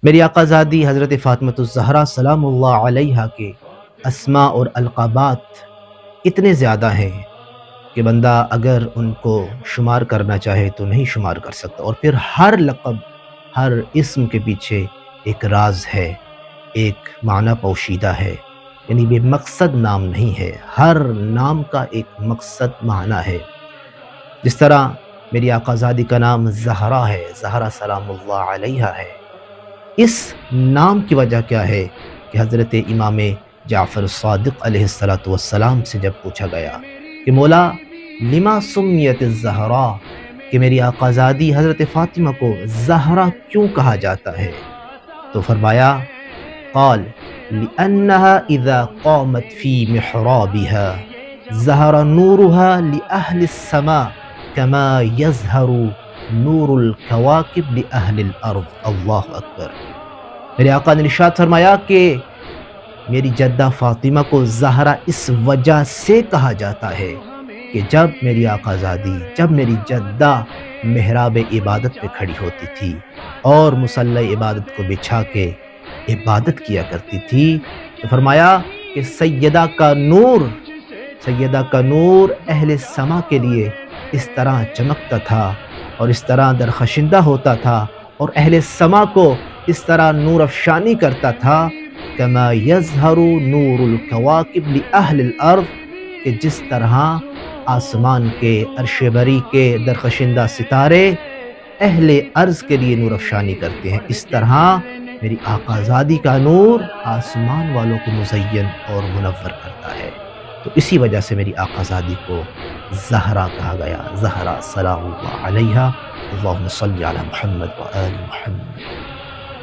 میری آقازادی حضرت فاطمۃ الزہرا سلام اللہ علیہا کے اسماء اور القابات اتنے زیادہ ہیں کہ بندہ اگر ان کو شمار کرنا چاہے تو نہیں شمار کر سکتا، اور پھر ہر لقب، ہر اسم کے پیچھے ایک راز ہے، ایک معنی پوشیدہ ہے، یعنی بے مقصد نام نہیں ہے، ہر نام کا ایک مقصد معنی ہے۔ جس طرح میری آقازادی کا نام زہرا ہے، زہرا سلام اللہ علیہا ہے، اس نام کی وجہ کیا ہے کہ حضرت امام جعفر الصادق علیہ السلام سے جب پوچھا گیا کہ مولا لما سمیت الزہرا، کہ میری آقازادی حضرت فاطمہ کو زہرا کیوں کہا جاتا ہے، تو فرمایا قال لأنها اذا قامت في محرابها ظہر نورها لأهل السماء كما يظہر نور الکواکب لأہل الارض۔ اللہ اکبر۔ میرے آقا نے ارشاد فرمایا کہ میری جدہ فاطمہ کو زہرا اس وجہ سے کہا جاتا ہے کہ جب میری آقازادی، جب میری جدہ محراب عبادت پہ کھڑی ہوتی تھی اور مصلی عبادت کو بچھا کے عبادت کیا کرتی تھی، تو فرمایا کہ سیدہ کا نور اہل سما کے لیے اس طرح چمکتا تھا اور اس طرح درخشندہ ہوتا تھا اور اہل سما کو اس طرح نور افشانی کرتا تھا کما یظہر نور الکواکب لأہل الارض، کہ جس طرح آسمان کے عرش بری کے درخشندہ ستارے اہل ارض کے لیے نور افشانی کرتے ہیں، اس طرح میری آقازادی کا نور آسمان والوں کو مزین اور منور کرتا ہے۔ تو اسی وجہ سے میری آقازادی کو زہرا کہا گیا، زہرا سلام اللہ علیہا۔ اللہم صلی علی محمد و آل محمد۔